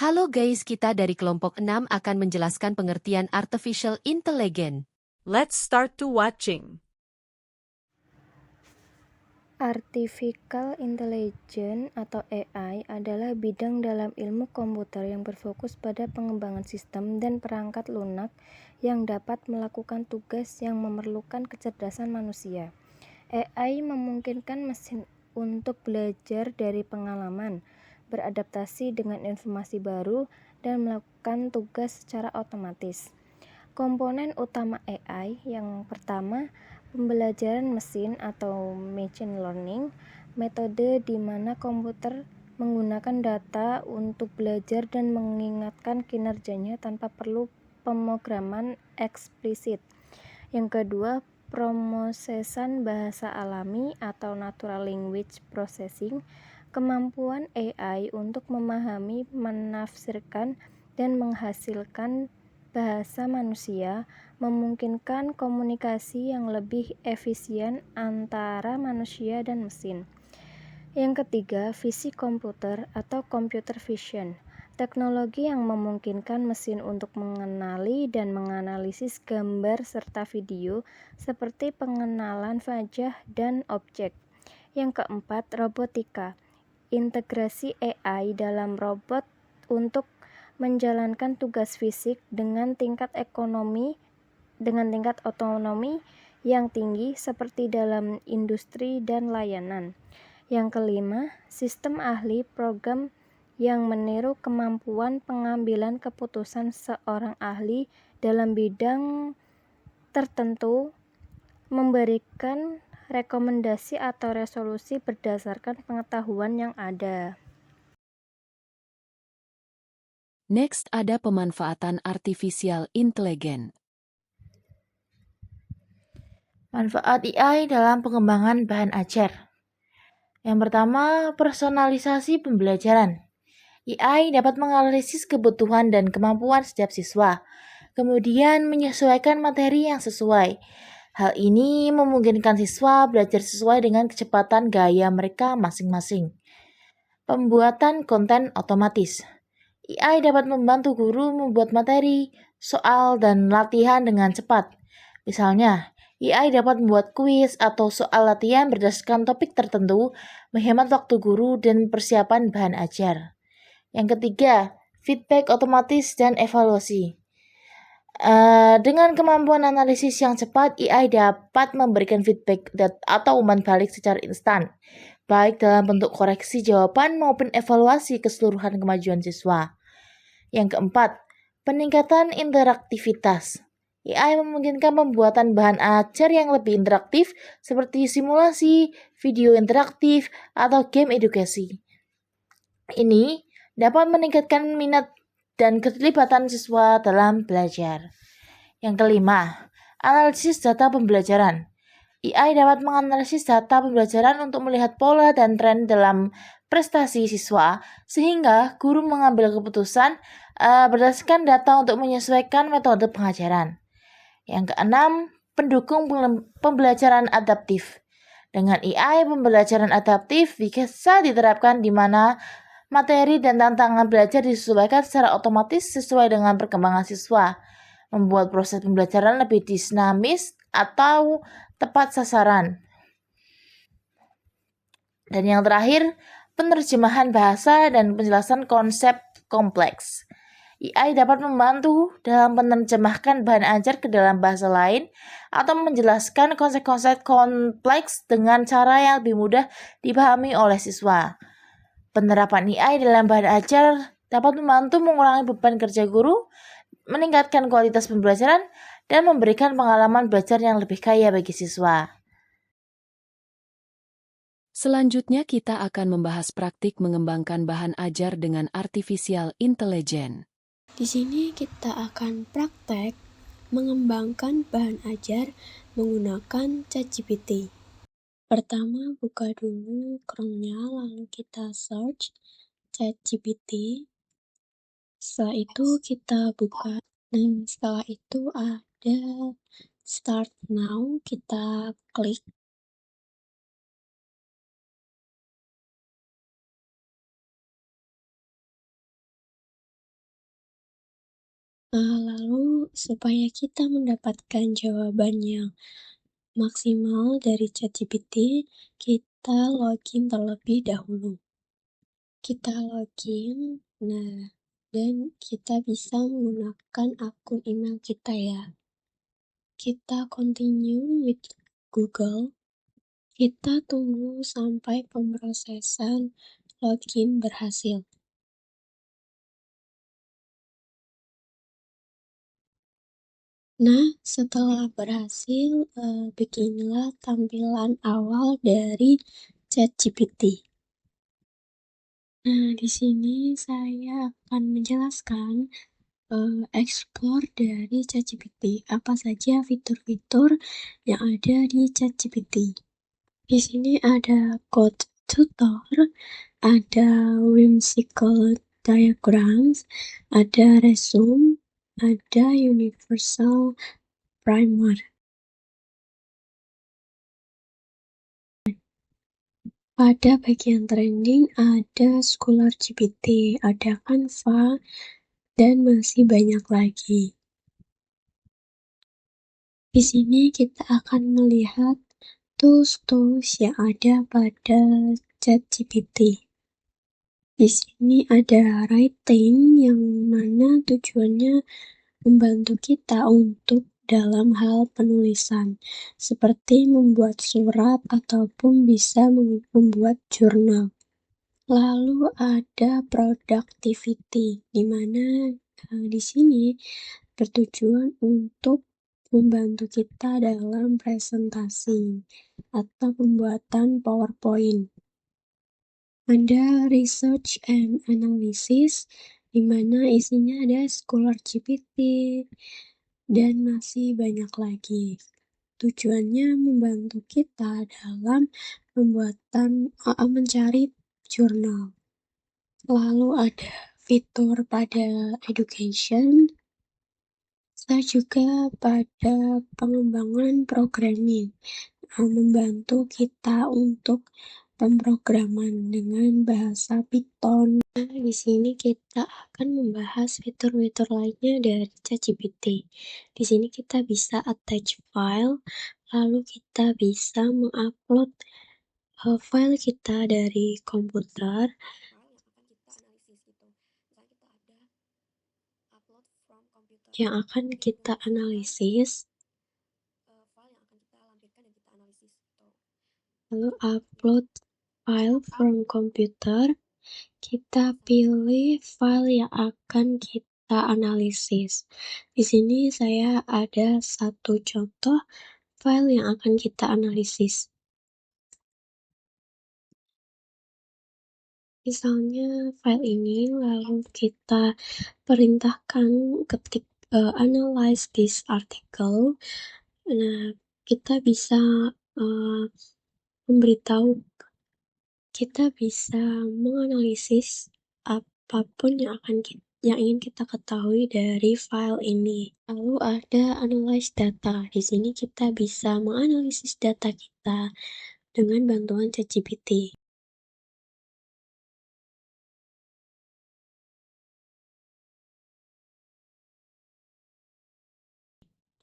Halo guys, kita dari kelompok 6 akan menjelaskan pengertian Artificial Intelligence. Let's start to watching. Artificial Intelligence atau AI adalah bidang dalam ilmu komputer yang berfokus pada pengembangan sistem dan perangkat lunak yang dapat melakukan tugas yang memerlukan kecerdasan manusia. AI memungkinkan mesin untuk belajar dari pengalaman, beradaptasi dengan informasi baru, dan melakukan tugas secara otomatis. Komponen utama AI yang pertama, pembelajaran mesin atau machine learning, metode di mana komputer menggunakan data untuk belajar dan mengingatkan kinerjanya tanpa perlu pemrograman eksplisit. Yang kedua, pemrosesan bahasa alami atau natural language processing, kemampuan AI untuk memahami, menafsirkan, dan menghasilkan bahasa manusia memungkinkan komunikasi yang lebih efisien antara manusia dan mesin. Yang ketiga, visi komputer atau computer vision, teknologi yang memungkinkan mesin untuk mengenali dan menganalisis gambar serta video seperti pengenalan wajah dan objek. Yang keempat, robotika, integrasi AI dalam robot untuk menjalankan tugas fisik dengan tingkat otonomi yang tinggi seperti dalam industri dan layanan. Yang kelima, sistem ahli program yang meniru kemampuan pengambilan keputusan seorang ahli dalam bidang tertentu, memberikan rekomendasi atau resolusi berdasarkan pengetahuan yang ada. Next ada pemanfaatan Artificial Intelligence. Manfaat AI dalam pengembangan bahan ajar. Yang pertama, personalisasi pembelajaran. AI dapat menganalisis kebutuhan dan kemampuan setiap siswa, kemudian menyesuaikan materi yang sesuai. Hal ini memungkinkan siswa belajar sesuai dengan kecepatan gaya mereka masing-masing. Pembuatan konten otomatis. AI dapat membantu guru membuat materi, soal, dan latihan dengan cepat. Misalnya, AI dapat membuat kuis atau soal latihan berdasarkan topik tertentu, menghemat waktu guru dan persiapan bahan ajar. Yang ketiga, feedback otomatis dan evaluasi. Dengan kemampuan analisis yang cepat, AI dapat memberikan feedback atau umpan balik secara instan, baik dalam bentuk koreksi jawaban maupun evaluasi keseluruhan kemajuan siswa. Yang keempat, peningkatan interaktivitas. AI memungkinkan pembuatan bahan ajar yang lebih interaktif seperti simulasi, video interaktif, atau game edukasi. Ini dapat meningkatkan minat dan keterlibatan siswa dalam belajar. Yang kelima, analisis data pembelajaran. AI dapat menganalisis data pembelajaran untuk melihat pola dan tren dalam prestasi siswa, sehingga guru mengambil keputusan berdasarkan data untuk menyesuaikan metode pengajaran. Yang keenam, pendukung pembelajaran adaptif. Dengan AI, pembelajaran adaptif bisa diterapkan di mana materi dan tantangan belajar disesuaikan secara otomatis sesuai dengan perkembangan siswa, membuat proses pembelajaran lebih dinamis atau tepat sasaran. Dan yang terakhir, penerjemahan bahasa dan penjelasan konsep kompleks. AI dapat membantu dalam menerjemahkan bahan ajar ke dalam bahasa lain atau menjelaskan konsep-konsep kompleks dengan cara yang lebih mudah dipahami oleh siswa. Penerapan AI dalam bahan ajar dapat membantu mengurangi beban kerja guru, meningkatkan kualitas pembelajaran, dan memberikan pengalaman belajar yang lebih kaya bagi siswa. Selanjutnya kita akan membahas praktik mengembangkan bahan ajar dengan Artificial Intelligence. Di sini kita akan praktek mengembangkan bahan ajar menggunakan ChatGPT. Pertama, buka dulu Chrome-nya, lalu kita search ChatGPT. Setelah itu kita buka, dan setelah itu ada Start Now, kita klik. Lalu, supaya kita mendapatkan jawaban yang maksimal dari ChatGPT, kita login terlebih dahulu. Kita login, dan kita bisa menggunakan akun email kita ya. Kita continue with Google. Kita tunggu sampai pemrosesan login berhasil. Nah, setelah berhasil, beginilah tampilan awal dari ChatGPT. Nah, di sini saya akan menjelaskan explore dari ChatGPT. Apa saja fitur-fitur yang ada di ChatGPT. Di sini ada code tutor, ada whimsical diagrams, ada resume, ada universal primer. Pada bagian trending ada Scholar GPT, ada Canva, dan masih banyak lagi. Di sini kita akan melihat tools-tools yang ada pada ChatGPT. Di sini ada writing yang mana tujuannya membantu kita untuk dalam hal penulisan, seperti membuat surat ataupun bisa membuat jurnal. Lalu ada productivity, di mana di sini bertujuan untuk membantu kita dalam presentasi atau pembuatan PowerPoint. Ada research and analysis, di mana isinya ada Scholar GPT, dan masih banyak lagi. Tujuannya membantu kita dalam mencari jurnal. Lalu ada fitur pada education, serta juga pada pengembangan programming, membantu kita untuk pemrograman dengan bahasa Python. Di sini kita akan membahas fitur-fitur lainnya dari ChatGPT. Di sini kita bisa attach file, lalu kita bisa mengupload file kita dari komputer. Yang akan kita analisis. Lalu upload file from computer. Kita pilih file yang akan kita analisis. Di sini saya ada satu contoh file yang akan kita analisis. Misalnya file ini, lalu kita perintahkan ketik analyze this article. Nah, kita bisa kita bisa menganalisis apapun yang ingin kita ketahui dari file ini. Lalu ada analyze data. Di sini kita bisa menganalisis data kita dengan bantuan ChatGPT.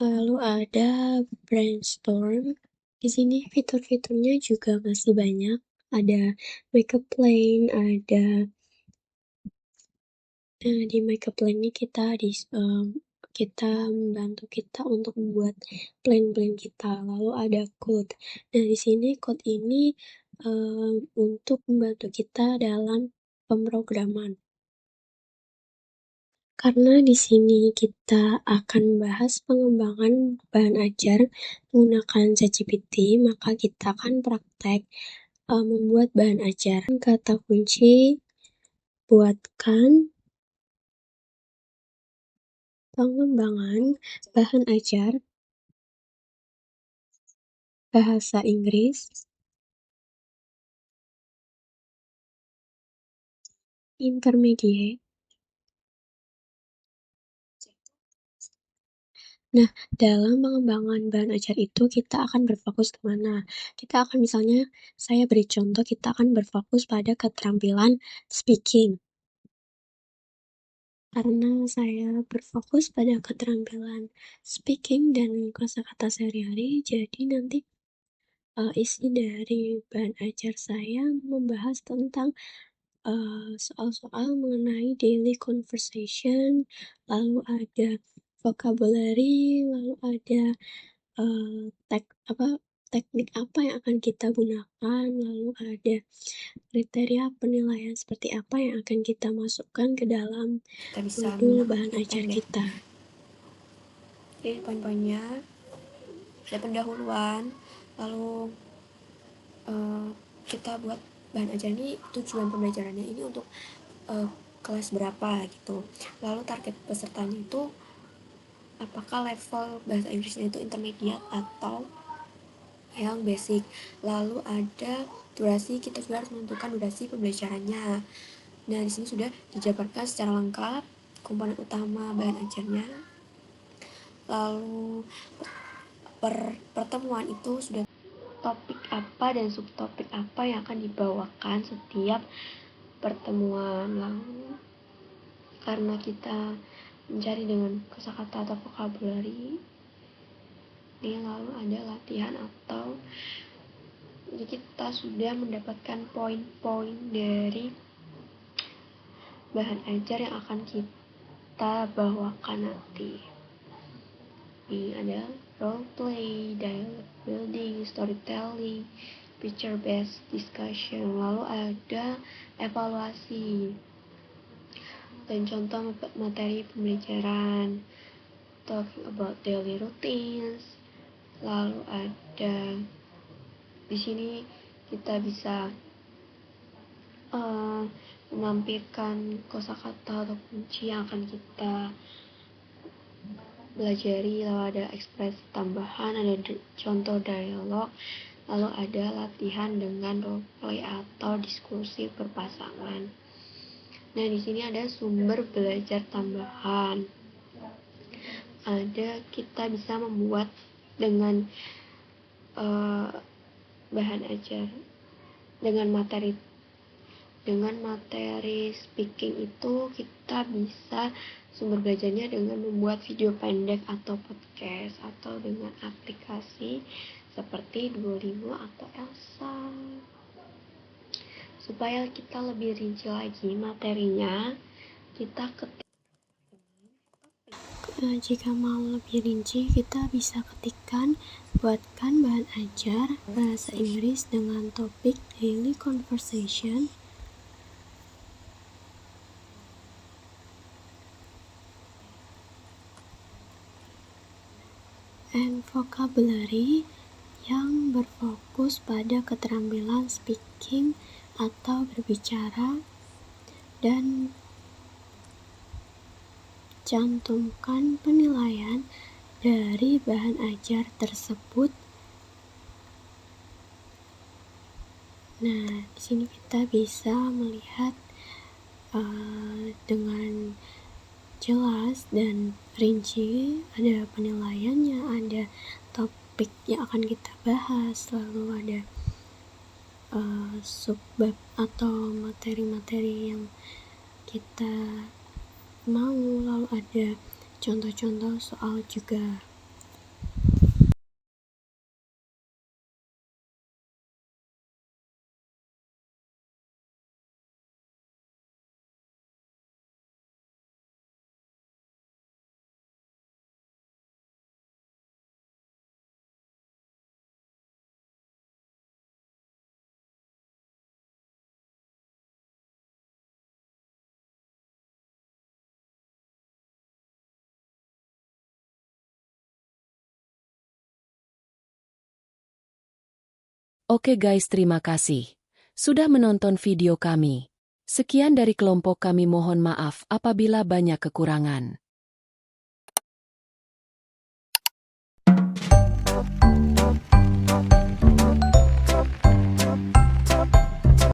Lalu ada brainstorm. Di sini fitur-fiturnya juga masih banyak. Ada makeup plan, ada di makeup plan ini kita membantu kita untuk membuat plan-plan kita. Lalu ada code. Nah, di sini code ini untuk membantu kita dalam pemrograman. Karena di sini kita akan membahas pengembangan bahan ajar menggunakan ChatGPT, maka kita akan praktek membuat bahan ajar. Kata kunci, buatkan pengembangan bahan ajar bahasa Inggris intermediate. Nah, dalam pengembangan bahan ajar itu kita akan berfokus kemana? Kita akan misalnya, saya beri contoh, kita akan berfokus pada keterampilan speaking. karena saya berfokus pada keterampilan speaking dan kosakata sehari-hari, jadi nanti isi dari bahan ajar saya membahas tentang soal-soal mengenai daily conversation, lalu ada vocabulary, lalu ada teknik apa yang akan kita gunakan, lalu ada kriteria penilaian seperti apa yang akan kita masukkan ke dalam Kita bisa modul menggunakan bahan video ajar pendek. kita. Oke, poin-poinnya ada pendahuluan, lalu kita buat bahan ajar ini, tujuan pembelajarannya ini untuk kelas berapa gitu, lalu target pesertanya itu apakah level bahasa Inggrisnya itu intermediate atau yang basic, lalu ada durasi, kita juga harus menentukan durasi pembelajarannya. Nah, di sini sudah dijabarkan secara lengkap komponen utama bahan ajarnya. Lalu pertemuan itu sudah topik apa dan subtopik apa yang akan dibawakan setiap pertemuan. Lalu karena kita mencari dengan kosakata atau vocabulary, ini lalu ada latihan atau jadi kita sudah mendapatkan poin-poin dari bahan ajar yang akan kita bawakan nanti. Ini ada role play, dialogue building, storytelling, picture based discussion, lalu ada evaluasi dan contoh materi pembelajaran, talking about daily routines. Lalu ada di sini kita bisa menampilkan kosakata atau kunci yang akan kita belajari, lalu ada ekspresi tambahan, ada contoh dialog, lalu ada latihan dengan role play atau diskusi berpasangan. Nah, di sini ada sumber belajar tambahan. Ada kita bisa membuat dengan bahan ajar dengan materi speaking itu kita bisa sumber belajarnya dengan membuat video pendek atau podcast atau dengan aplikasi seperti Duolingo atau Elsa. Supaya kita lebih rinci lagi materinya, kita Jika mau lebih rinci, kita bisa buatkan bahan ajar bahasa Inggris dengan topik daily conversation, and vocabulary yang berfokus pada keterampilan speaking atau berbicara, dan cantumkan penilaian dari bahan ajar tersebut. Nah, di sini kita bisa melihat dengan jelas dan rinci, ada penilaiannya, ada topik yang akan kita bahas, lalu ada subbab atau materi-materi yang kita mau, lalu ada contoh-contoh soal juga. Oke guys, terima kasih sudah menonton video kami. Sekian dari kelompok kami, mohon maaf apabila banyak kekurangan.